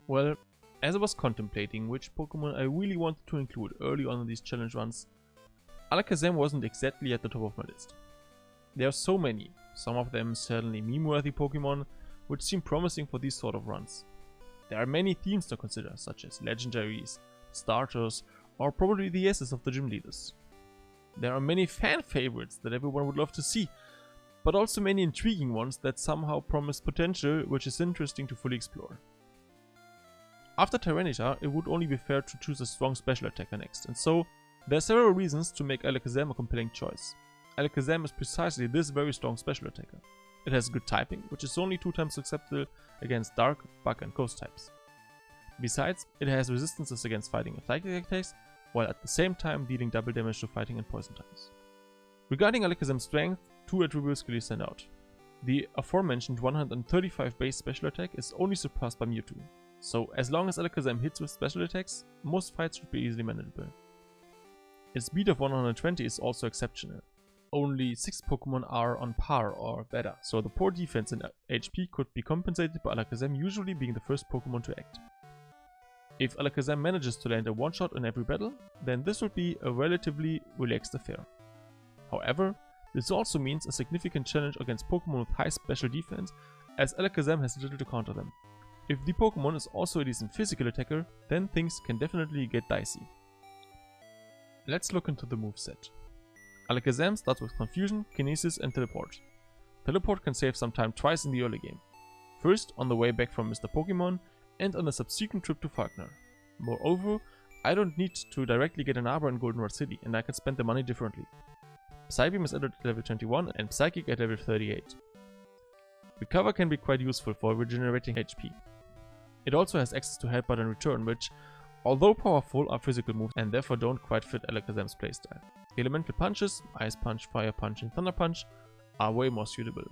Well, as I was contemplating which Pokemon I really wanted to include early on in these challenge runs, Alakazam wasn't exactly at the top of my list. There are so many, some of them certainly meme-worthy Pokemon, which seem promising for these sort of runs. There are many themes to consider, such as legendaries, starters, or probably the S's of the gym leaders. There are many fan favorites that everyone would love to see, but also many intriguing ones that somehow promise potential which is interesting to fully explore. After Tyranitar, it would only be fair to choose a strong special attacker next, and so there are several reasons to make Alakazam a compelling choice. Alakazam is precisely this very strong special attacker. It has good typing, which is only 2 times susceptible against Dark, Bug and Ghost types. Besides, it has resistances against fighting and psychic attacks, while at the same time dealing double damage to fighting and poison types. Regarding Alakazam's strength, 2 attributes clearly stand out. The aforementioned 135 base special attack is only surpassed by Mewtwo, so as long as Alakazam hits with special attacks, most fights should be easily manageable. Its speed of 120 is also exceptional. Only 6 Pokemon are on par or better, so the poor defense in HP could be compensated by Alakazam usually being the first Pokemon to act. If Alakazam manages to land a one-shot in every battle, then this would be a relatively relaxed affair. However, this also means a significant challenge against Pokemon with high special defense, as Alakazam has little to counter them. If the Pokemon is also a decent physical attacker, then things can definitely get dicey. Let's look into the moveset. Alakazam starts with Confusion, Kinesis and Teleport. Teleport can save some time twice in the early game. First on the way back from Mr. Pokemon and on a subsequent trip to Falkner. Moreover, I don't need to directly get an Arbor in Goldenrod City and I can spend the money differently. Psybeam is added at level 21 and Psychic at level 38. Recover can be quite useful for regenerating HP. It also has access to Headbutt and Return, which, although powerful, are physical moves and therefore don't quite fit Alakazam's playstyle. Elemental punches, Ice Punch, Fire Punch and Thunder Punch are way more suitable.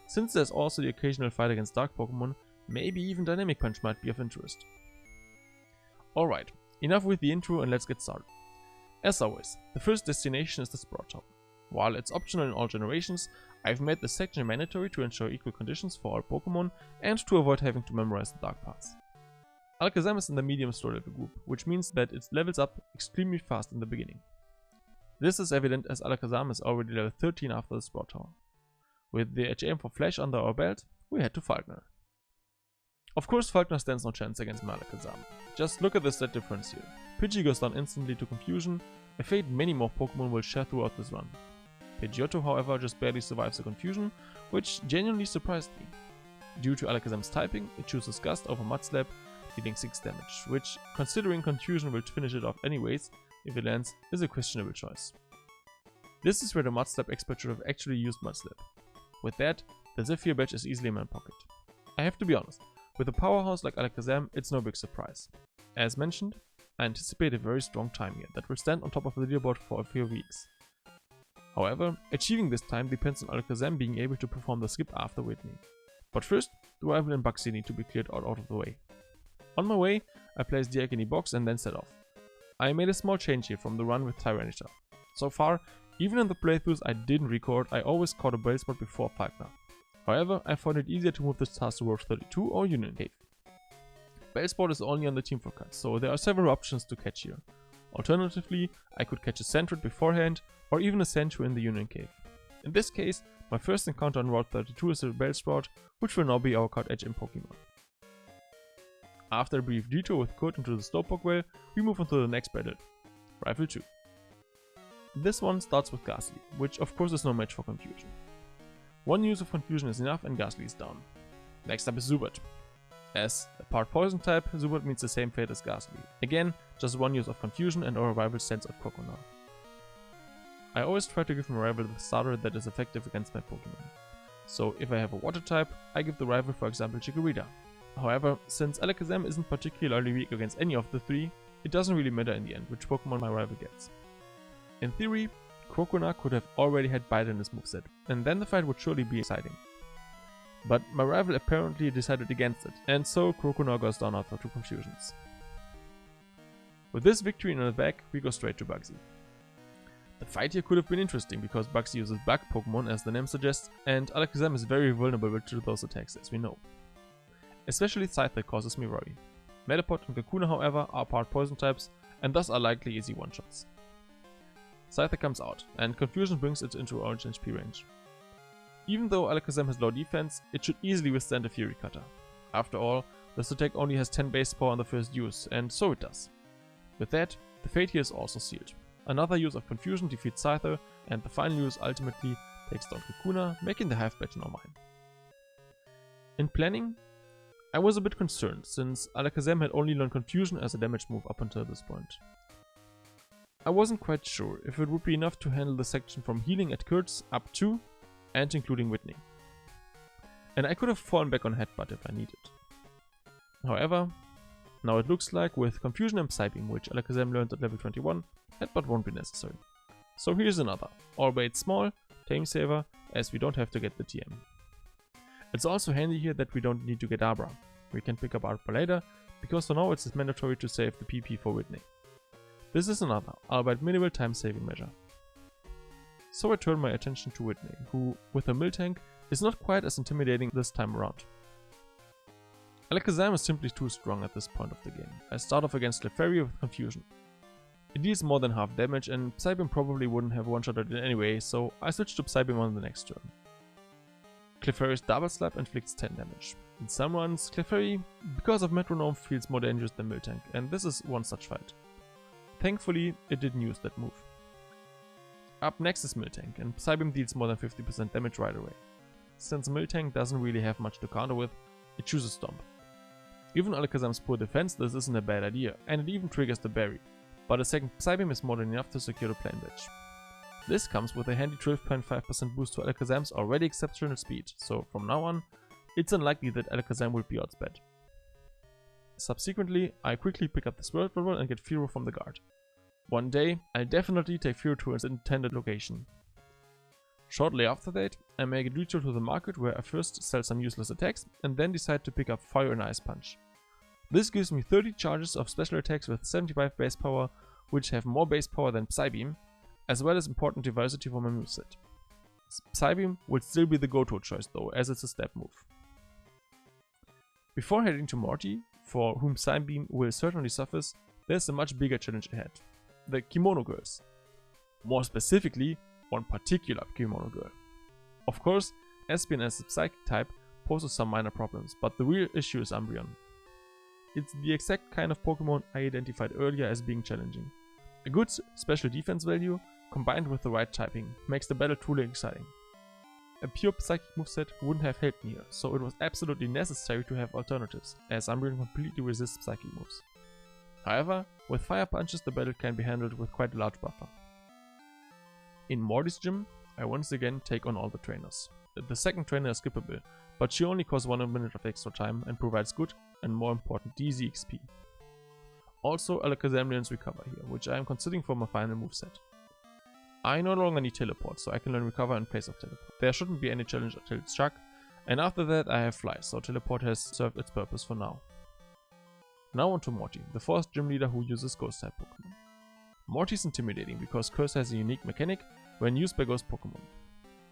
Since there's also the occasional fight against Dark Pokemon, maybe even Dynamic Punch might be of interest. Alright, enough with the intro and let's get started. As always, the first destination is the Sprout Tower. While it's optional in all generations, I've made this section mandatory to ensure equal conditions for all Pokemon and to avoid having to memorize the dark paths. Alakazam is in the medium store level group, which means that it levels up extremely fast in the beginning. This is evident as Alakazam is already level 13 after the Sprout Tower. With the HM for Flash under our belt, we head to Falkner. Of course Falkner stands no chance against my Alakazam. Just look at the stat difference here. Pidgey goes down instantly to Confusion, a fate many more Pokemon will share throughout this run. Pidgeotto however just barely survives the Confusion, which genuinely surprised me. Due to Alakazam's typing, it chooses Gust over Mudslap, dealing 6 damage, which, considering Confusion will finish it off anyways, if it lands, is a questionable choice. This is where the Mudslap expert should have actually used Mudslap. With that, the Zephyr badge is easily in my pocket. I have to be honest, with a powerhouse like Alakazam, it's no big surprise. As mentioned, I anticipate a very strong time here that will stand on top of the leaderboard for a few weeks. However, achieving this time depends on Alakazam being able to perform the skip after Whitney. But first, the rival and Bugsy need to be cleared out of the way. On my way, I place the egg in the box and then set off. I made a small change here from the run with Tyranitar. So far, even in the playthroughs I didn't record, I always caught a Bellspot before Falkner. However, I found it easier to move this task towards 32 or Union Cave. Bellspot is only on the team for cuts, so there are several options to catch here. Alternatively, I could catch a Sandrit beforehand, or even a Sandshrew in the Union Cave. In this case, my first encounter on Route 32 is a Bellsprout, which will now be our card HM Pokemon. After a brief detour with Kurt into the Slowpoke Well, we move on to the next battle, Rifle 2. This one starts with Ghastly, which of course is no match for Confusion. One use of Confusion is enough and Ghastly is down. Next up is Zubat. As a part Poison type, Zubat means the same fate as Ghastly. Again, just one use of Confusion and our rival stands at Croconaw. I always try to give my rival the starter that is effective against my Pokemon. So if I have a Water type, I give the rival for example Chikorita. However, since Alakazam isn't particularly weak against any of the 3, it doesn't really matter in the end which Pokemon my rival gets. In theory, Croconaw could have already had Bite in his moveset, and then the fight would surely be exciting. But my rival apparently decided against it, and so Croconaw goes down after 2 Confusions. With this victory in the bag, we go straight to Bugsy. The fight here could have been interesting because Bugsy uses Bug Pokemon as the name suggests, and Alakazam is very vulnerable to those attacks as we know. Especially Scyther causes me worry. Metapod and Kakuna, however, are part poison types and thus are likely easy one-shots. Scyther comes out, and Confusion brings it into orange HP range. Even though Alakazam has low defense, it should easily withstand a Fury Cutter. After all, this attack only has 10 base power on the first use, and so it does. With that, the fate here is also sealed. Another use of Confusion defeats Scyther, and the final use ultimately takes down Kakuna, making the Hive Badge now mine. In planning, I was a bit concerned, since Alakazam had only learned Confusion as a damage move up until this point. I wasn't quite sure if it would be enough to handle the section from healing at Kurtz up to and including Whitney. And I could have fallen back on Headbutt if I needed. However, now it looks like with Confusion and Psybeam, which Alakazam learned at level 21, Headbutt won't be necessary. So here's another, albeit small, Tame Saver, as we don't have to get the TM. It's also handy here that we don't need to get Abra. We can pick up Arbor later, because for now it's mandatory to save the PP for Whitney. This is another, albeit minimal time saving measure. So I turn my attention to Whitney, who, with her Miltank, is not quite as intimidating this time around. Alakazam is simply too strong at this point of the game. I start off against Clefairy with Confusion. It deals more than half damage and Psybeam probably wouldn't have one-shotted it anyway, so I switch to Psybeam on the next turn. Clefairy's Double Slap inflicts 10 damage. In some runs, Clefairy, because of Metronome, feels more dangerous than Miltank, and this is one such fight. Thankfully, it didn't use that move. Up next is Miltank, and Psybeam deals more than 50% damage right away. Since Miltank doesn't really have much to counter with, it chooses Stomp. Given Alakazam's poor defense, this isn't a bad idea, and it even triggers the berry, but a second Psybeam is more than enough to secure the Plane Badge. This comes with a handy 12.5% boost to Alakazam's already exceptional speed, so from now on, it's unlikely that Alakazam will be outsped. Subsequently, I quickly pick up the Swirl Bubble and get Fearow from the guard. One day, I'll definitely take Fearow to its intended location. Shortly after that, I make a detour to the market where I first sell some useless attacks and then decide to pick up Fire and Ice Punch. This gives me 30 charges of special attacks with 75 base power, which have more base power than Psybeam, as well as important diversity for my moveset. Psybeam would still be the go-to choice though, as it's a step move. Before heading to Morty, for whom Psybeam will certainly suffice, there's a much bigger challenge ahead. The Kimono Girls. More specifically, one particular Kimono Girl. Of course, Espion as a Psychic type poses some minor problems, but the real issue is Umbreon. It's the exact kind of Pokemon I identified earlier as being challenging. A good special defense value, combined with the right typing, makes the battle truly exciting. A pure Psychic moveset wouldn't have helped me here, so it was absolutely necessary to have alternatives, as Umbreon completely resists Psychic moves. However, with Fire Punches the battle can be handled with quite a large buffer. In Morty's gym, I once again take on all the trainers. The second trainer is skippable, but she only costs 1 minute of extra time and provides good and more important DZ XP. Also, Alakazam learns Recover here, which I am considering for my final moveset. I no longer need Teleport, so I can learn Recover in place of Teleport. There shouldn't be any challenge until it's Chuck, and after that I have Fly, so Teleport has served its purpose for now. Now on to Morty, the fourth gym leader who uses Ghost type Pokemon. Morty is intimidating because Curse has a unique mechanic when used by Ghost Pokemon.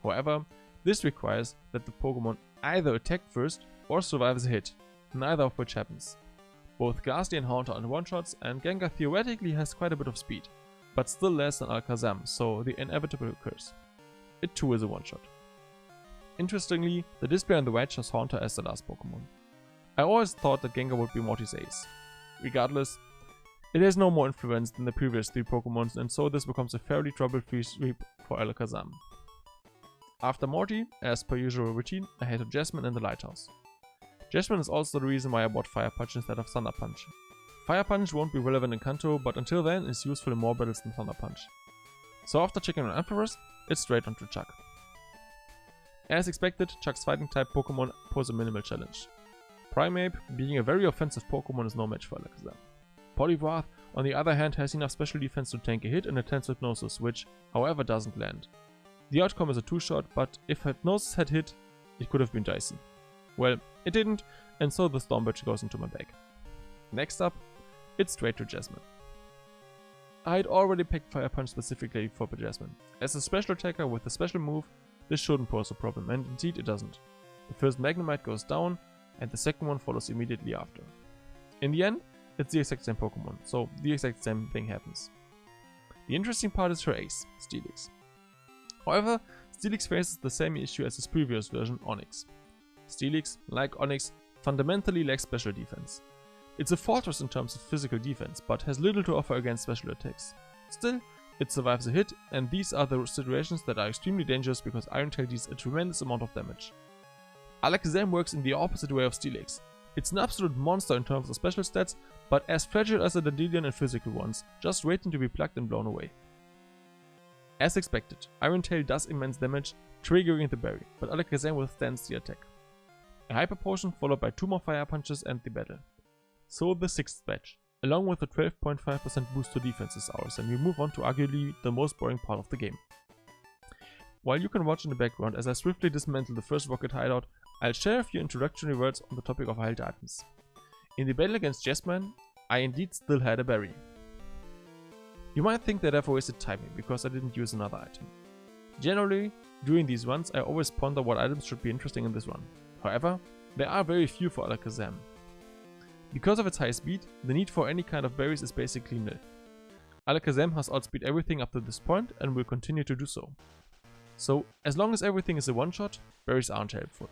However, this requires that the Pokemon either attack first or survives a hit, neither of which happens. Both Ghastly and Haunter are one-shots, and Gengar theoretically has quite a bit of speed, but still less than Alakazam, so the inevitable occurs. It too is a one-shot. Interestingly, the display on the right shows Haunter as the last Pokemon. I always thought that Gengar would be Morty's ace. Regardless, it has no more influence than the previous 3 Pokemons, and so this becomes a fairly trouble-free sweep for Alakazam. After Morty, as per usual routine, I head to Jasmine in the Lighthouse. Jasmine is also the reason why I bought Fire Punch instead of Thunder Punch. Fire Punch won't be relevant in Kanto, but until then is useful in more battles than Thunder Punch. So after checking on Ampharos, it's straight onto Chuck. As expected, Chuck's fighting type Pokemon pose a minimal challenge. Primeape, being a very offensive Pokemon, is no match for Alakazam. Poliwrath, on the other hand, has enough special defense to tank a hit and a Tense Hypnosis, which, however, doesn't land. The outcome is a 2-shot, but if Hypnosis had hit, it could have been dicey. Well, it didn't, and so the Storm Badge goes into my bag. Next up, it's straight to Jasmine. I had already picked Fire Punch specifically for Jasmine. As a special attacker with a special move, this shouldn't pose a problem, and indeed it doesn't. The first Magnemite goes down, and the second one follows immediately after. In the end, it's the exact same Pokemon, so the exact same thing happens. The interesting part is her ace, Steelix. However, Steelix faces the same issue as his previous version, Onix. Steelix, like Onix, fundamentally lacks special defense. It's a fortress in terms of physical defense, but has little to offer against special attacks. Still, it survives a hit, and these are the situations that are extremely dangerous because Iron Tail deals a tremendous amount of damage. Alakazam works in the opposite way of Steelix. It's an absolute monster in terms of special stats, but as fragile as a Dandelion in physical ones, just waiting to be plucked and blown away. As expected, Iron Tail does immense damage, triggering the berry, but Alakazam withstands the attack. A Hyper Potion followed by 2 more Fire Punches and the battle. So the 6th batch, along with a 12.5% boost to defense is ours, and we move on to arguably the most boring part of the game. While you can watch in the background as I swiftly dismantle the first rocket hideout, I'll share a few introductory words on the topic of held items. In the battle against Jasmine, I indeed still had a berry. You might think that I've wasted timing because I didn't use another item. Generally, during these runs I always ponder what items should be interesting in this run. However, there are very few for Alakazam. Because of its high speed, the need for any kind of berries is basically nil. Alakazam has outspeed everything up to this point and will continue to do so. So, as long as everything is a one-shot, berries aren't helpful.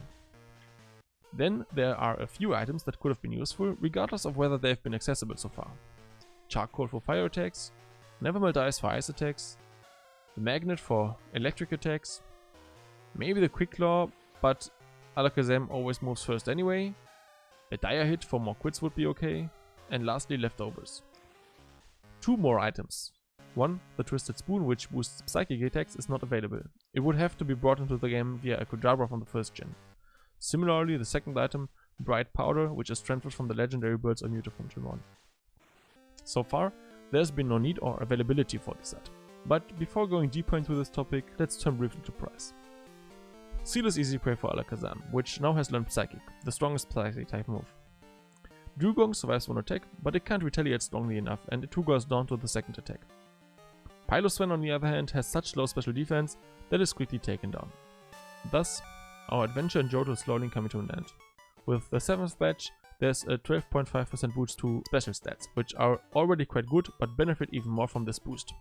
Then there are a few items that could have been useful, regardless of whether they've been accessible so far. Charcoal for fire attacks, Nevermill Dice for ice attacks, the Magnet for electric attacks, maybe the Quick Claw, but Alakazam always moves first anyway, a Dire Hit for more crits would be okay, and lastly Leftovers. 2 more items. One, the Twisted Spoon, which boosts psychic attacks, is not available. It would have to be brought into the game via a Kadabra from the first gen. Similarly, the second item, Bright Powder, which is transferred from the legendary birds on Mewtwo from Gen 1. So far, there's been no need or availability for this item. But before going deeper into this topic, let's turn briefly to price. Seal is easy prey for Alakazam, which now has learned Psychic, the strongest Psychic type move. Dugong survives one attack, but it can't retaliate strongly enough and it too goes down to the second attack. Piloswine on the other hand has such low special defense that is quickly taken down. Thus, our adventure in Johto is slowly coming to an end. With the 7th batch, there's a 12.5% boost to special stats, which are already quite good but benefit even more from this boost.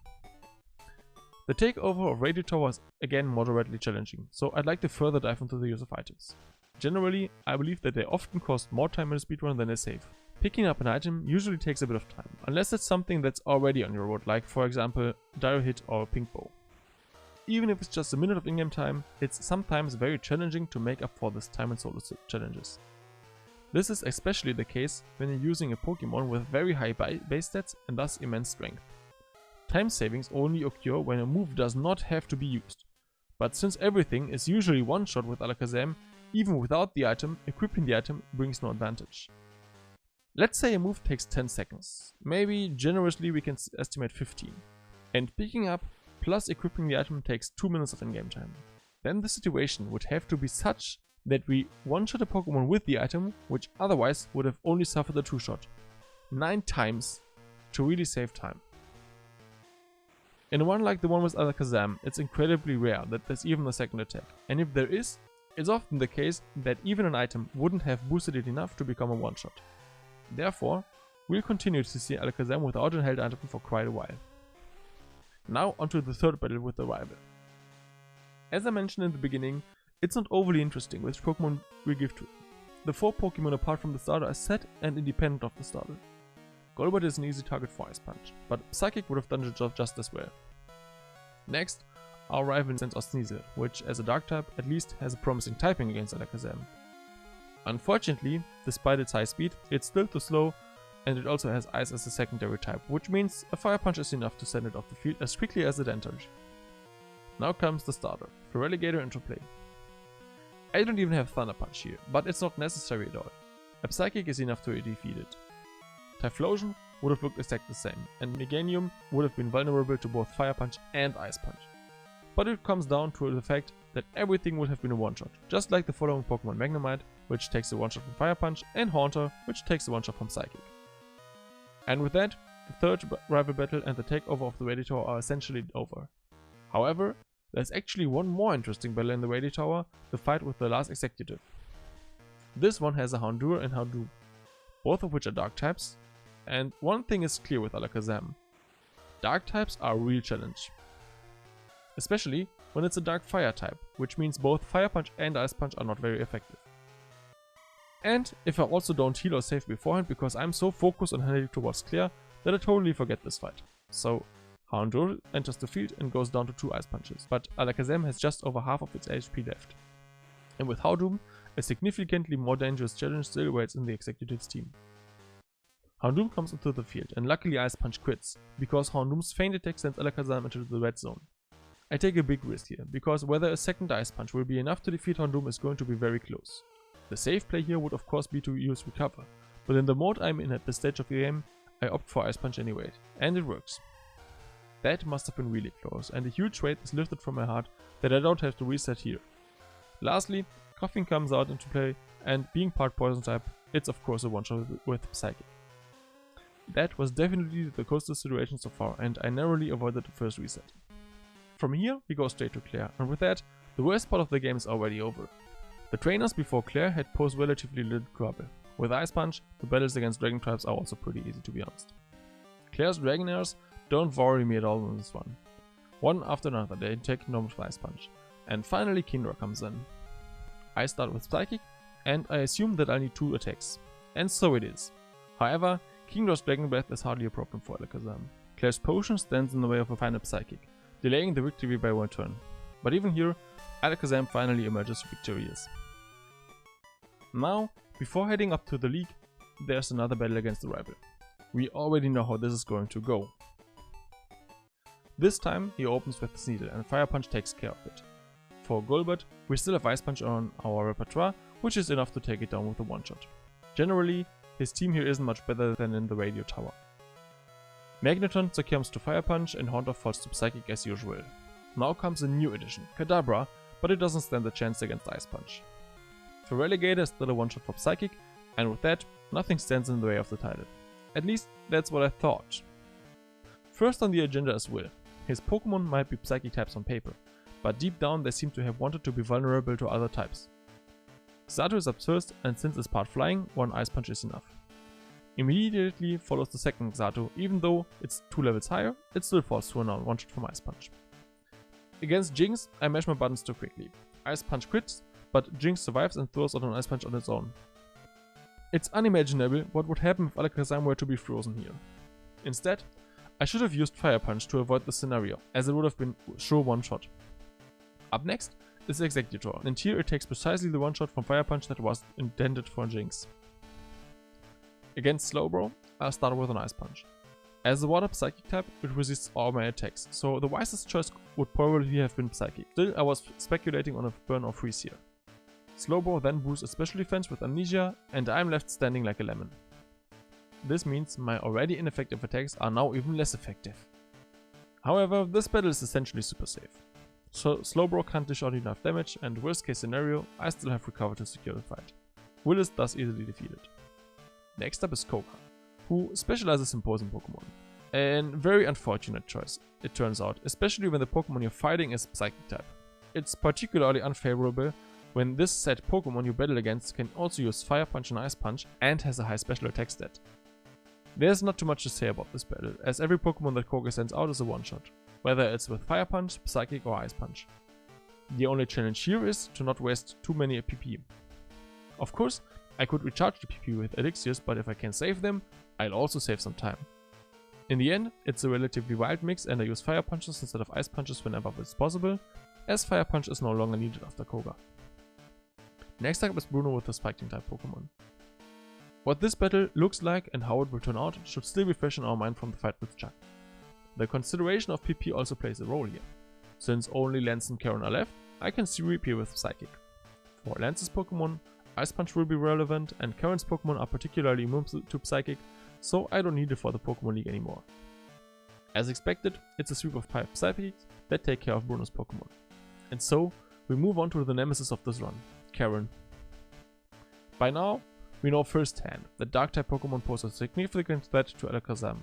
The takeover of Radio Tower is again moderately challenging, so I'd like to further dive into the use of items. Generally, I believe that they often cost more time in a speedrun than they save. Picking up an item usually takes a bit of time, unless it's something that's already on your road, like for example Dire Hit or Pink Bow. Even if it's just a minute of in-game time, it's sometimes very challenging to make up for this time in solo challenges. This is especially the case when you're using a Pokemon with very high base stats and thus immense strength. Time savings only occur when a move does not have to be used. But since everything is usually one shot with Alakazam, even without the item, equipping the item brings no advantage. Let's say a move takes 10 seconds, maybe generously we can estimate 15, and picking up plus equipping the item takes 2 minutes of in-game time. Then the situation would have to be such that we one-shot a Pokemon with the item, which otherwise would have only suffered a 2-shot, 9 times to really save time. In a one like the one with Alakazam, it's incredibly rare that there's even a second attack, and if there is, it's often the case that even an item wouldn't have boosted it enough to become a one-shot. Therefore, we'll continue to see Alakazam without a held item for quite a while. Now onto the third battle with the rival. As I mentioned in the beginning, it's not overly interesting which Pokemon we give to it. The 4 Pokemon apart from the starter are set and independent of the starter. Golbat is an easy target for Ice Punch, but Psychic would have done the job just as well. Next, our rival sends us Sneasel, which as a dark type at least has a promising typing against Alakazam. Unfortunately, despite its high speed, it's still too slow and it also has Ice as a secondary type, which means a Fire Punch is enough to send it off the field as quickly as it entered. Now comes the starter, Feraligatr into play. I don't even have Thunder Punch here, but it's not necessary at all. A Psychic is enough to defeat it. Typhlosion would have looked exactly the same, and Meganium would have been vulnerable to both Fire Punch and Ice Punch. But it comes down to the fact that everything would have been a one-shot, just like the following Pokemon Magnemite, which takes a one-shot from Fire Punch, and Haunter, which takes a one-shot from Psychic. And with that, the third rival battle and the takeover of the Radio Tower are essentially over. However, there's actually one more interesting battle in the Radio Tower, the fight with the last Executive. This one has a Houndour and Houndoom, both of which are dark types, and one thing is clear with Alakazam. Dark types are a real challenge. Especially when it's a dark fire type, which means both Fire Punch and Ice Punch are not very effective. And if I also don't heal or save beforehand because I'm so focused on heading towards Claire that I totally forget this fight. So Houndour enters the field and goes down to 2 Ice Punches, but Alakazam has just over half of its HP left. And with Houndoom, a significantly more dangerous challenge still waits in the Executive's team. Houndoom comes into the field and luckily Ice Punch quits, because Houndoom's feint attack sends Alakazam into the red zone. I take a big risk here, because whether a second Ice Punch will be enough to defeat Houndoom is going to be very close. The safe play here would of course be to use Recover, but in the mode I'm in at this stage of the game, I opt for Ice Punch anyway, and it works. That must have been really close, and a huge weight is lifted from my heart that I don't have to reset here. Lastly, Coughing comes out into play, and being part Poison type, it's of course a one-shot with Psychic. That was definitely the closest situation so far, and I narrowly avoided the first reset. From here, we go straight to Claire, and with that, the worst part of the game is already over. The trainers before Claire had posed relatively little trouble. With Ice Punch, the battles against Dragon types are also pretty easy, to be honest. Claire's Dragonairs don't worry me at all on this one. One after another, they take normal Ice Punch. And finally Kingdra comes in. I start with Psychic, and I assume that I need 2 attacks. And so it is. However, Kingdra's Dragon Breath is hardly a problem for Alakazam. Claire's Potion stands in the way of a final Psychic, delaying the victory by 1 turn. But even here, Alakazam finally emerges victorious. Now, before heading up to the league, there's another battle against the rival. We already know how this is going to go. This time he opens with Sneasel and Fire Punch takes care of it. For Golbat, we still have Ice Punch on our repertoire, which is enough to take it down with a one-shot. Generally, his team here isn't much better than in the Radio Tower. Magneton succumbs to Fire Punch and Haunter falls to Psychic as usual. Now comes a new addition, Kadabra, but it doesn't stand a chance against Ice Punch. For Relegator is still a one-shot for Psychic, and with that, nothing stands in the way of the title. At least, that's what I thought. First on the agenda is Will. His Pokemon might be Psychic types on paper, but deep down they seem to have wanted to be vulnerable to other types. Zato is up first, and since it's part Flying, 1 Ice Punch is enough. Immediately follows the second Zato, even though it's 2 levels higher, it still falls to a one-shot from Ice Punch. Against Jinx, I mash my buttons too quickly. Ice Punch quits, but Jinx survives and throws out an Ice Punch on its own. It's unimaginable what would happen if Alakazam were to be frozen here. Instead, I should have used Fire Punch to avoid the scenario, as it would have been sure one-shot. Up next is Executor, and here it takes precisely the one-shot from Fire Punch that was intended for Jinx. Against Slowbro, I'll start with an Ice Punch. As a Water Psychic type, it resists all my attacks, so the wisest choice would probably have been Psychic. Still, I was speculating on a Burn or Freeze here. Slowbro then boosts a special defense with Amnesia, and I'm left standing like a lemon. This means my already ineffective attacks are now even less effective. However, this battle is essentially super safe. So Slowbro can't dish out enough damage, and worst case scenario, I still have Recover to secure the fight. Will is thus easily defeated. Next up is Koga, who specializes in poison Pokemon. A very unfortunate choice, it turns out, especially when the Pokemon you're fighting is Psychic type. It's particularly unfavorable when this set Pokemon you battle against can also use Fire Punch and Ice Punch and has a high special attack stat. There's not too much to say about this battle, as every Pokemon that Koga sends out is a one-shot, whether it's with Fire Punch, Psychic or Ice Punch. The only challenge here is to not waste too many PP. Of course, I could recharge the PP with elixirs, but if I can save them, I'll also save some time. In the end, it's a relatively wild mix and I use Fire Punches instead of Ice Punches whenever it's possible, as Fire Punch is no longer needed after Koga. Next up is Bruno with the Spiking type Pokemon. What this battle looks like and how it will turn out should still be fresh in our mind from the fight with Chuck. The consideration of PP also plays a role here. Since only Lance and Karen are left, I can see reappear with Psychic. For Lance's Pokemon, Ice Punch will be relevant, and Karen's Pokemon are particularly immune to Psychic, so I don't need it for the Pokemon League anymore. As expected, it's a sweep of 5 Psychics that take care of Bruno's Pokemon. And so, we move on to the nemesis of this run, Karen. By now, we know firsthand that Dark-type Pokemon pose a significant threat to Alakazam.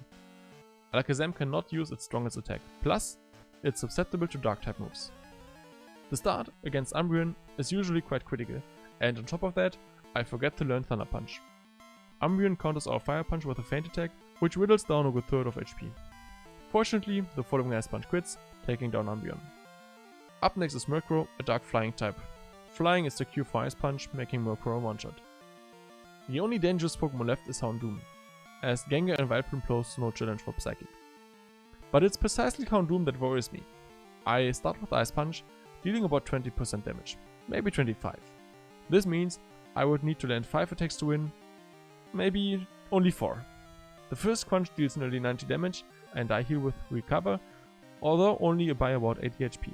Alakazam cannot use its strongest attack, plus, it's susceptible to Dark-type moves. The start against Umbreon is usually quite critical, and on top of that, I forget to learn Thunder Punch. Umbreon counters our Fire Punch with a feint attack, which whittles down a good third of HP. Fortunately, the following Ice Punch crits, taking down Umbreon. Up next is Murkrow, a Dark Flying type. Flying is the cue for Ice Punch, making Murkrow a one-shot. The only dangerous Pokemon left is Houndoom, as Gengar and Vileplume pose no challenge for Psychic. But it's precisely Houndoom that worries me. I start with Ice Punch, dealing about 20% damage, maybe 25. This means I would need to land 5 attacks to win, maybe only 4. The first Crunch deals nearly 90 damage and I heal with Recover, although only by about 80 HP.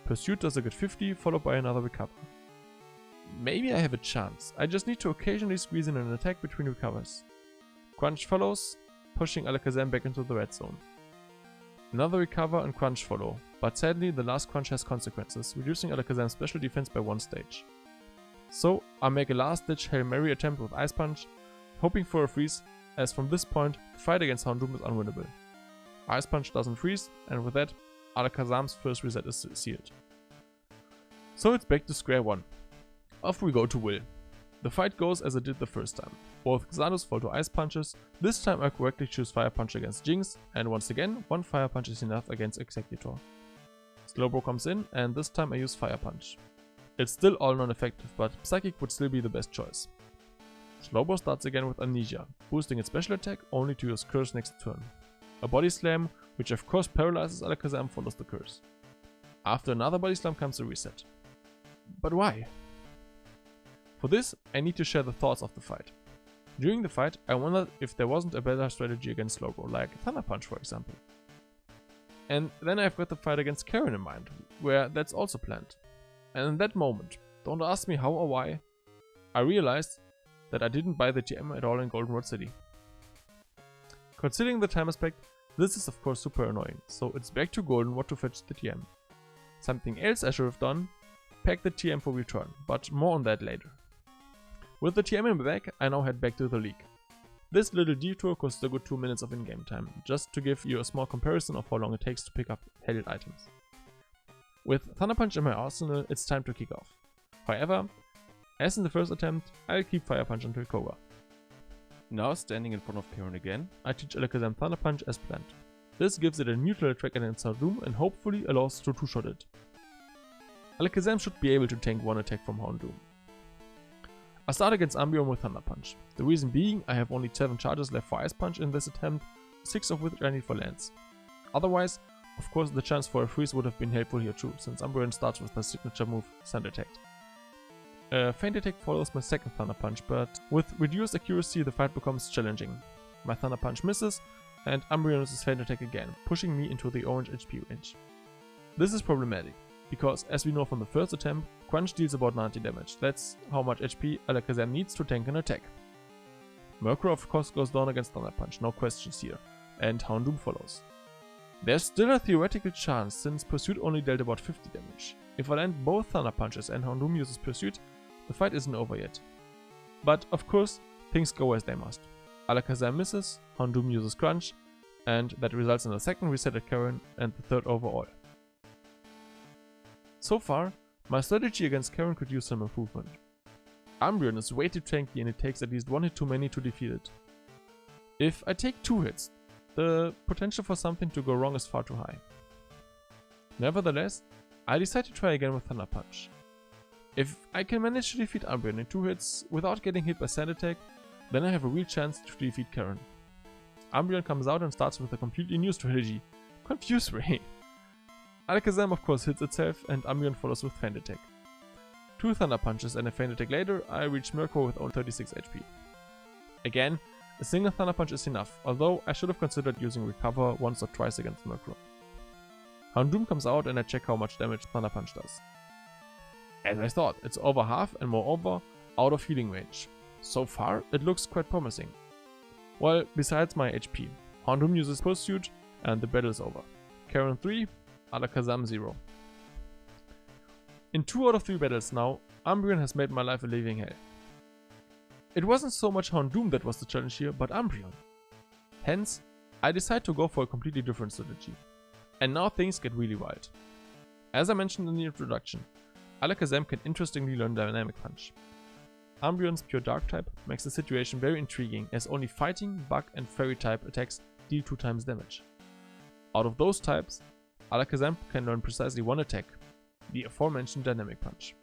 Pursuit does a good 50, followed by another Recover. Maybe I have a chance, I just need to occasionally squeeze in an attack between recovers. Crunch follows, pushing Alakazam back into the red zone. Another Recover and Crunch follow, but sadly the last Crunch has consequences, reducing Alakazam's special defense by 1 stage. So I make a last ditch Hail Mary attempt with Ice Punch, hoping for a freeze, as from this point the fight against Houndoom is unwinnable. Ice Punch doesn't freeze, and with that Alakazam's first reset is sealed. So it's back to square one. Off we go to Will. The fight goes as it did the first time. Both Xandos fall to Ice Punches, this time I correctly choose Fire Punch against Jinx, and once again, one Fire Punch is enough against Executor. Slowbro comes in, and this time I use Fire Punch. It's still all non-effective, but Psychic would still be the best choice. Slowbro starts again with Amnesia, boosting its special attack only to use Curse next turn. A Body Slam, which of course paralyzes Alakazam, follows the curse. After another Body Slam comes a reset. But why? For this, I need to share the thoughts of the fight. During the fight, I wondered if there wasn't a better strategy against Slowbro, like Thunder Punch for example. And then I've got the fight against Karen in mind, where that's also planned. And in that moment, don't ask me how or why, I realized that I didn't buy the TM at all in Goldenrod City. Considering the time aspect, this is of course super annoying, so it's back to Goldenrod to fetch the TM. Something else I should have done, pack the TM for return, but more on that later. With the TM in the bag, I now head back to the league. This little detour costs a good 2 minutes of in-game time, just to give you a small comparison of how long it takes to pick up held items. With Thunder Punch in my arsenal, it's time to kick off. However, as in the first attempt, I'll keep Fire Punch until Koga. Now standing in front of Karen again, I teach Alakazam Thunder Punch as planned. This gives it a neutral attack against Houndoom and hopefully allows to two-shot it. Alakazam should be able to tank one attack from Houndoom. I start against Umbreon with Thunder Punch. The reason being, I have only 7 charges left for Ice Punch in this attempt, 6 of which I need for lands. Otherwise, of course the chance for a freeze would have been helpful here too, since Umbreon starts with the signature move Sand Attack. Feint Attack follows my second Thunder Punch, but with reduced accuracy the fight becomes challenging. My Thunder Punch misses, and Umbreon uses Feint Attack again, pushing me into the orange HP range. This is problematic, because as we know from the first attempt, Crunch deals about 90 damage. That's how much HP Alakazam needs to tank an attack. Murkrow of course goes down against Thunder Punch, no questions here, and Houndoom follows. There's still a theoretical chance since Pursuit only dealt about 50 damage. If I land both Thunder Punches and Houndoom uses Pursuit, the fight isn't over yet. But of course, things go as they must. Alakazam misses, Houndoom uses Crunch, and that results in a second reset at Karen and the third overall. So far, my strategy against Karen could use some improvement. Umbreon is way too tanky and it takes at least one hit too many to defeat it. If I take 2 hits, the potential for something to go wrong is far too high. Nevertheless, I decide to try again with Thunder Punch. If I can manage to defeat Umbreon in 2 hits without getting hit by Sand Attack, then I have a real chance to defeat Karen. Umbreon comes out and starts with a completely new strategy, Confuse Ray. Alakazam of course hits itself and Umbreon follows with Feint Attack. 2 Thunder Punches and a Feint Attack later, I reach Murkrow with only 36 HP. Again, a single Thunder Punch is enough, although I should have considered using Recover once or twice against Murkrow. Houndoom comes out and I check how much damage Thunder Punch does. As I thought, it's over half and moreover, out of healing range. So far, it looks quite promising. Well, besides my HP, Houndoom uses Pursuit and the battle is over. Karen 3, Alakazam 0. In 2 out of 3 battles now, Umbreon has made my life a living hell. It wasn't so much Houndoom that was the challenge here, but Umbreon. Hence, I decide to go for a completely different strategy. And now things get really wild. As I mentioned in the introduction, Alakazam can interestingly learn Dynamic Punch. Umbreon's pure dark type makes the situation very intriguing, as only fighting, bug and fairy type attacks deal 2 times damage. Out of those types, Alakazam can learn precisely one attack, the aforementioned Dynamic Punch.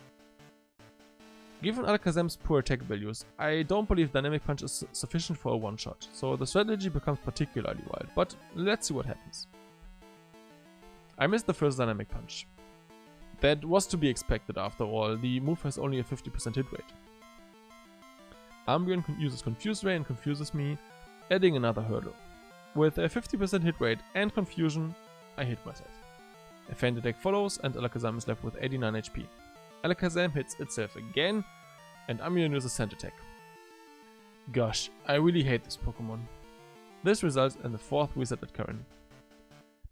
Given Alakazam's poor attack values, I don't believe Dynamic Punch is sufficient for a one-shot, so the strategy becomes particularly wild, but let's see what happens. I missed the first Dynamic Punch. That was to be expected after all, the move has only a 50% hit rate. Umbreon uses Confuse Ray and confuses me, adding another hurdle. With a 50% hit rate and confusion, I hit myself. A feint attack follows and Alakazam is left with 89 HP. Alakazam hits itself again and Umbreon uses Scent Attack. Gosh, I really hate this Pokemon. This results in the 4th reset at Karen.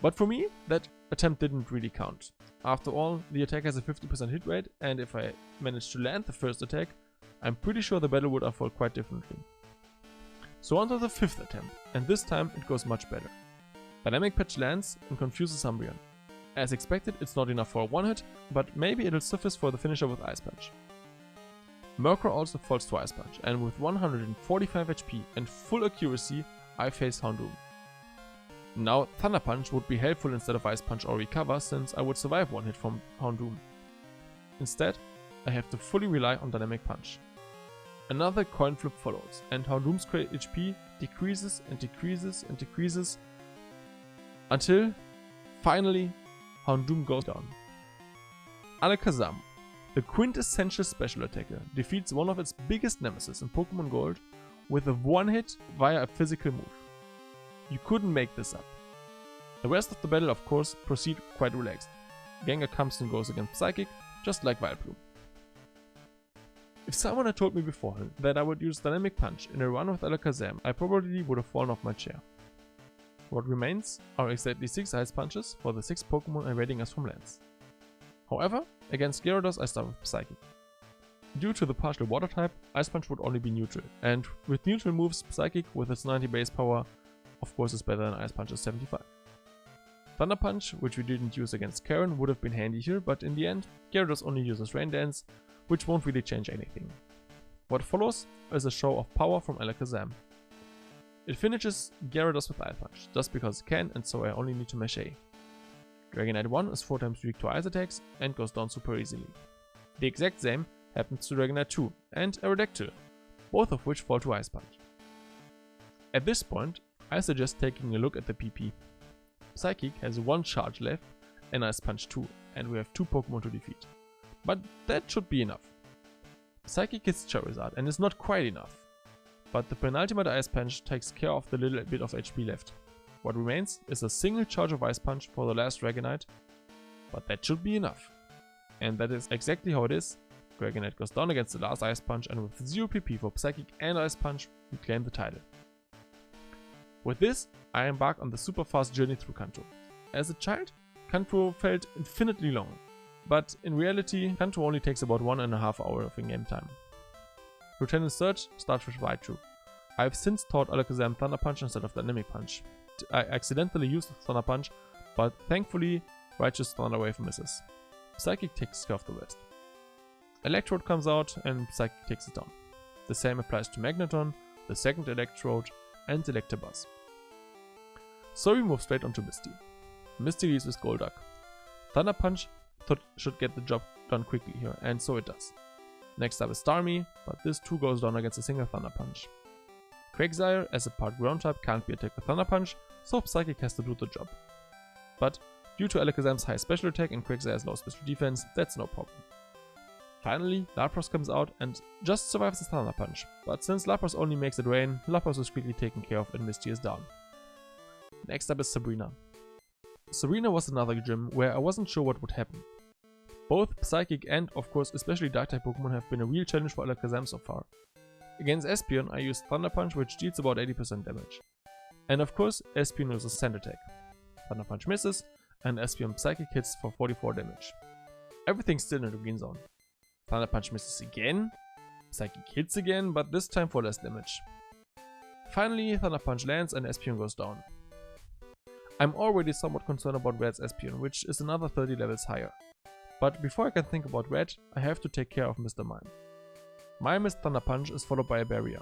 But for me, that attempt didn't really count. After all, the attack has a 50% hit rate, and if I manage to land the first attack, I'm pretty sure the battle would unfold quite differently. So on to the 5th attempt, and this time it goes much better. Dynamic Punch lands and confuses Umbreon. As expected, it's not enough for a one-hit, but maybe it'll suffice for the finisher with Ice Punch. Murkrow also falls to Ice Punch, and with 145 HP and full accuracy, I face Houndoom. Now Thunder Punch would be helpful instead of Ice Punch or Recover, since I would survive one hit from Houndoom. Instead, I have to fully rely on Dynamic Punch. Another coin flip follows, and Houndoom's HP decreases and decreases and decreases until, finally, Houndoom goes down. Alakazam, the quintessential special attacker, defeats one of its biggest nemesis in Pokemon Gold with a one-hit via a physical move. You couldn't make this up. The rest of the battle, of course, proceed quite relaxed. Gengar comes and goes against Psychic, just like Vileplume. If someone had told me beforehand that I would use Dynamic Punch in a run with Alakazam, I probably would have fallen off my chair. What remains are exactly 6 Ice Punches for the 6 Pokemon invading us from lands. However, against Gyarados I start with Psychic. Due to the partial Water type, Ice Punch would only be neutral, and with neutral moves, Psychic with its 90 base power of course is better than Ice Punch's 75. Thunder Punch, which we didn't use against Karen, would have been handy here, but in the end, Gyarados only uses Rain Dance, which won't really change anything. What follows is a show of power from Alakazam. It finishes Gyarados with Ice Punch, just because it can, and so I only need to mash A. Dragonite 1 is 4 times weak to ice attacks and goes down super easily. The exact same happens to Dragonite 2 and Aerodactyl, both of which fall to Ice Punch. At this point, I suggest taking a look at the PP. Psychic has 1 charge left and Ice Punch 2, and we have 2 Pokemon to defeat. But that should be enough. Psychic hits Charizard and is not quite enough, but the penultimate Ice Punch takes care of the little bit of HP left. What remains is a single charge of Ice Punch for the last Dragonite, but that should be enough. And that is exactly how it is. Dragonite goes down against the last Ice Punch, and with 0 PP for Psychic and Ice Punch, we claim the title. With this, I embark on the super fast journey through Kanto. As a child, Kanto felt infinitely long, but in reality, Kanto only takes about 1.5 hours of in-game time. Lieutenant Surge starts with Raichu. I have since taught Alakazam Thunder Punch instead of Dynamic Punch. I accidentally used Thunder Punch, but thankfully Raichu's Thunder Wave misses. Psychic takes care of the rest. Electrode comes out and Psychic takes it down. The same applies to Magneton, the second Electrode, and Electabuzz. So we move straight onto Misty. Misty leads with Golduck. Thunder Punch should get the job done quickly here, and so it does. Next up is Starmie, but this too goes down against a single Thunder Punch. Quagsire, as a part ground type, can't be attacked with Thunder Punch, so Psychic has to do the job. But due to Alakazam's high special attack and Quagsire's low special defense, that's no problem. Finally, Lapras comes out and just survives the Thunder Punch, but since Lapras only makes it rain, Lapras is quickly taken care of and Misty is down. Next up is Sabrina. Sabrina was another gym where I wasn't sure what would happen. Both Psychic and, of course, especially Dark-type Pokemon have been a real challenge for Alakazam so far. Against Espeon, I used Thunder Punch, which deals about 80% damage. And of course, Espeon uses Sand Attack. Thunder Punch misses, and Espeon Psychic hits for 44 damage. Everything's still in the green zone. Thunder Punch misses again, Psychic hits again, but this time for less damage. Finally, Thunder Punch lands and Espeon goes down. I'm already somewhat concerned about Red's Espeon, which is another 30 levels higher. But before I can think about Red, I have to take care of Mr. Mime. My missed Thunder Punch is followed by a barrier.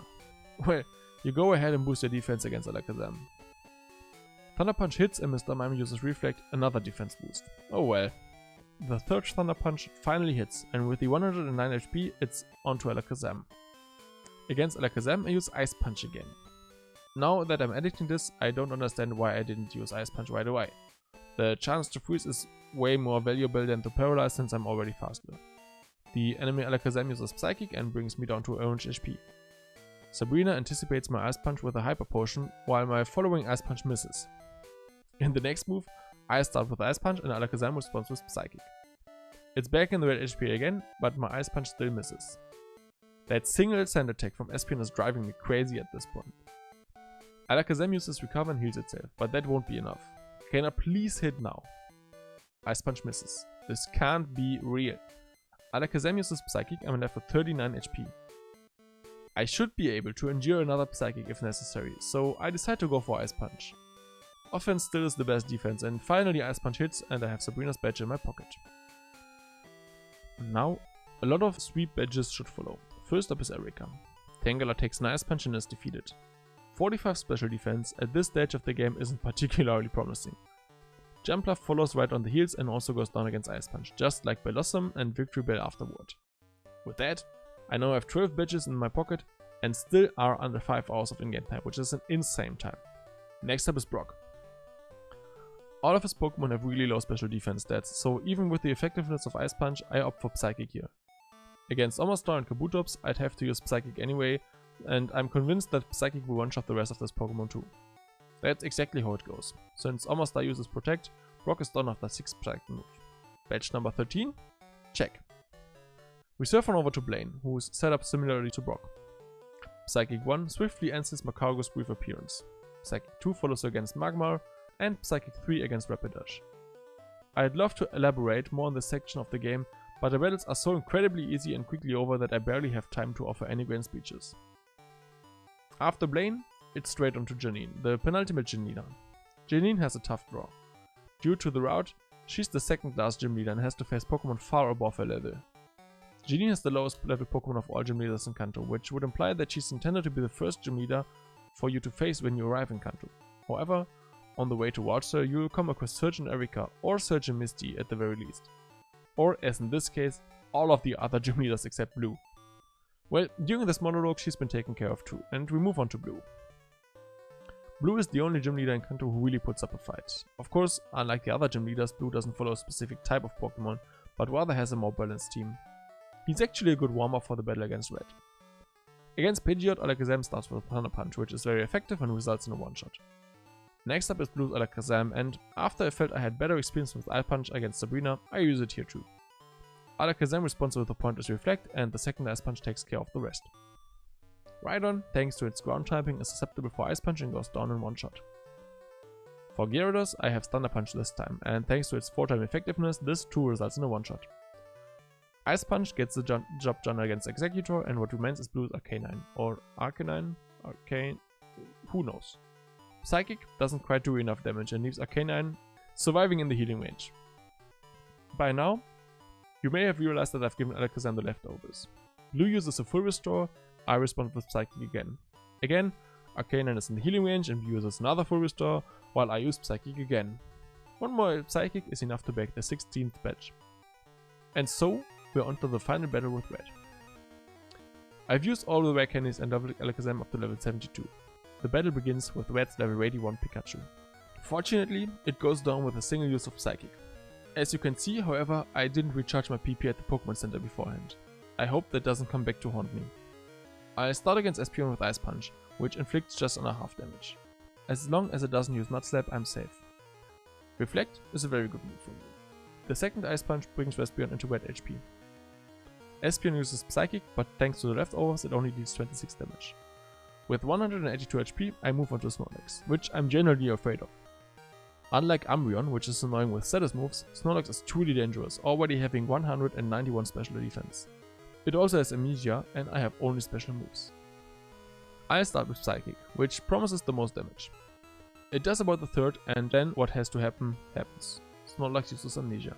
Well, you go ahead and boost your defense against Alakazam. Thunder Punch hits and Mr. Mime uses Reflect, another defense boost. Oh well. The third Thunder Punch finally hits, and with the 109 HP, it's onto Alakazam. Against Alakazam, I use Ice Punch again. Now that I'm editing this, I don't understand why I didn't use Ice Punch right away. The chance to freeze is way more valuable than to paralyze since I'm already faster. The enemy Alakazam uses Psychic and brings me down to orange HP. Sabrina anticipates my Ice Punch with a Hyper Potion, while my following Ice Punch misses. In the next move, I start with Ice Punch and Alakazam responds with Psychic. It's back in the red HP again, but my Ice Punch still misses. That single sand attack from Espion is driving me crazy at this point. Alakazam uses Recover and heals itself, but that won't be enough. Can I please hit now? Ice Punch misses. This can't be real. Alakazam uses Psychic, I'm left with 39 HP. I should be able to endure another Psychic if necessary, so I decide to go for Ice Punch. Offense still is the best defense, and finally Ice Punch hits and I have Sabrina's badge in my pocket. Now, a lot of sweep badges should follow. First up is Erika. Tangela takes an Ice Punch and is defeated. 45 special defense at this stage of the game isn't particularly promising. Jumpluff follows right on the heels and also goes down against Ice Punch, just like Bellossom and Victory Bell afterward. With that, I now have 12 badges in my pocket and still are under 5 hours of in-game time, which is an insane time. Next up is Brock. All of his Pokemon have really low special defense stats, so even with the effectiveness of Ice Punch, I opt for Psychic here. Against Omastar and Kabutops, I'd have to use Psychic anyway, and I'm convinced that Psychic will one-shot the rest of this Pokemon too. That's exactly how it goes. Since Omastar uses Protect, Brock is done after 6 Psychic moves. Badge number 13? Check. We surf on over to Blaine, who's set up similarly to Brock. Psychic 1 swiftly ends his Magcargo's brief appearance. Psychic 2 follows against Magmar, and Psychic 3 against Rapidash. I'd love to elaborate more on this section of the game, but the battles are so incredibly easy and quickly over that I barely have time to offer any grand speeches. After Blaine, it's straight on to Janine, the penultimate gym leader. Janine has a tough draw. Due to the route, she's the second last gym leader and has to face Pokemon far above her level. Janine has the lowest level Pokemon of all gym leaders in Kanto, which would imply that she's intended to be the first gym leader for you to face when you arrive in Kanto. However, on the way towards her, you will come across Surgeon Erika or Surgeon Misty at the very least. Or, as in this case, all of the other gym leaders except Blue. Well, during this monologue she's been taken care of too, and we move on to Blue. Blue is the only gym leader in Kanto who really puts up a fight. Of course, unlike the other gym leaders, Blue doesn't follow a specific type of Pokemon, but rather has a more balanced team. He's actually a good warm-up for the battle against Red. Against Pidgeot, Alakazam starts with a Thunder Punch, which is very effective and results in a one-shot. Next up is Blue's Alakazam, and after I felt I had better experience with Ice Punch against Sabrina, I use it here too. Alakazam responds with a Pointless Reflect, and the second Ice Punch takes care of the rest. Rhydon, thanks to its ground typing, is susceptible for Ice Punch and goes down in one shot. For Gyarados, I have Thunder Punch this time, and thanks to its 4-time effectiveness, this too results in a one shot. Ice Punch gets the job done against Executor, and what remains is Blue's Arcanine, or Arcanine, Arcane, who knows. Psychic doesn't quite do enough damage and leaves Arcanine surviving in the healing range. By now, you may have realized that I've given Alakazam the leftovers. Blue uses a full restore, I respond with Psychic again. Again, Arcanine is in the healing range and Blue uses another full restore, while I use Psychic again. One more Psychic is enough to bag the 16th badge. And so, we're on to the final battle with Red. I've used all the rare candies and leveled Alakazam up to level 72. The battle begins with Red's level 81 Pikachu. Fortunately, it goes down with a single use of Psychic. As you can see, however, I didn't recharge my PP at the Pokemon Center beforehand. I hope that doesn't come back to haunt me. I start against Espion with Ice Punch, which inflicts just under half damage. As long as it doesn't use Mud Slap, I'm safe. Reflect is a very good move for me. The second Ice Punch brings Espion into red HP. Espion uses Psychic, but thanks to the leftovers it only deals 26 damage. With 182 HP, I move on to Snorlax, which I'm generally afraid of. Unlike Umbreon, which is annoying with status moves, Snorlax is truly dangerous, already having 191 special defense. It also has Amnesia, and I have only special moves. I'll start with Psychic, which promises the most damage. It does about the third, and then what has to happen, happens. Snorlax uses Amnesia.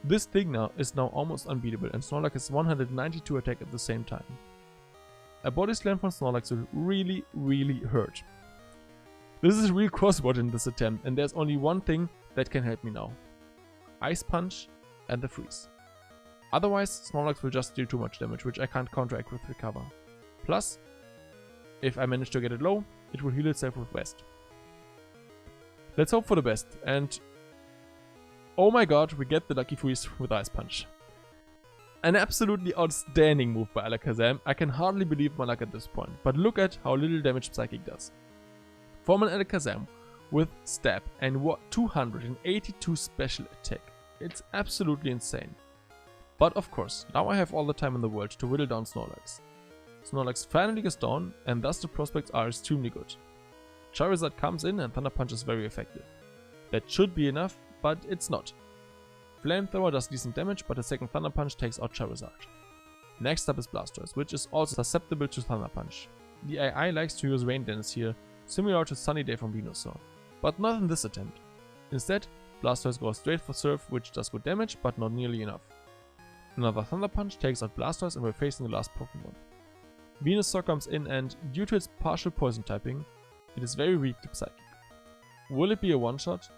This thing now is almost unbeatable, and Snorlax has 192 attack at the same time. A body slam from Snorlax will really, really hurt. This is real crossword in this attempt, and there's only one thing that can help me now. Ice Punch and the Freeze. Otherwise, Snorlax will just do too much damage, which I can't counteract with Recover. Plus, if I manage to get it low, it will heal itself with Rest. Let's hope for the best, and oh my god, we get the Lucky Freeze with Ice Punch. An absolutely outstanding move by Alakazam. I can hardly believe my luck at this point, but look at how little damage Psychic does. From an Alakazam with Stab and 282 special attack, it's absolutely insane. But of course, now I have all the time in the world to whittle down Snorlax. Snorlax finally gets down, and thus the prospects are extremely good. Charizard comes in and Thunder Punch is very effective. That should be enough, but it's not. Flamethrower does decent damage, but the second Thunder Punch takes out Charizard. Next up is Blastoise, which is also susceptible to Thunder Punch. The AI likes to use Rain Dance here, similar to Sunny Day from Venusaur, but not in this attempt. Instead, Blastoise goes straight for Surf, which does good damage, but not nearly enough. Another Thunder Punch takes out Blastoise and we're facing the last Pokemon. Venusaur comes in and, due to its partial poison typing, it is very weak to Psychic. Will it be a one-shot?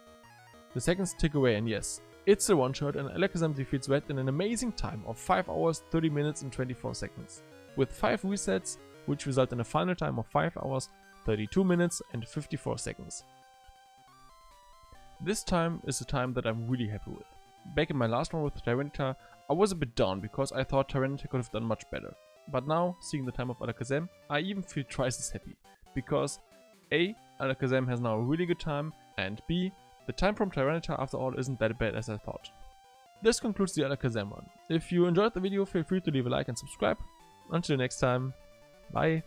The seconds tick away, and yes, it's a one-shot, and Alakazam defeats Red in an amazing time of 5 hours, 30 minutes and 24 seconds, with 5 resets, which result in a final time of 5 hours, 32 minutes and 54 seconds. This time is a time that I'm really happy with. Back in my last one with Tyranitar, I was a bit down because I thought Tyranitar could have done much better. But now, seeing the time of Alakazam, I even feel twice as happy, because A, Alakazam has now a really good time, and B, the time from Tyranitar after all isn't that bad as I thought. This concludes the Alakazam one. If you enjoyed the video, feel free to leave a like and subscribe. Until next time, bye!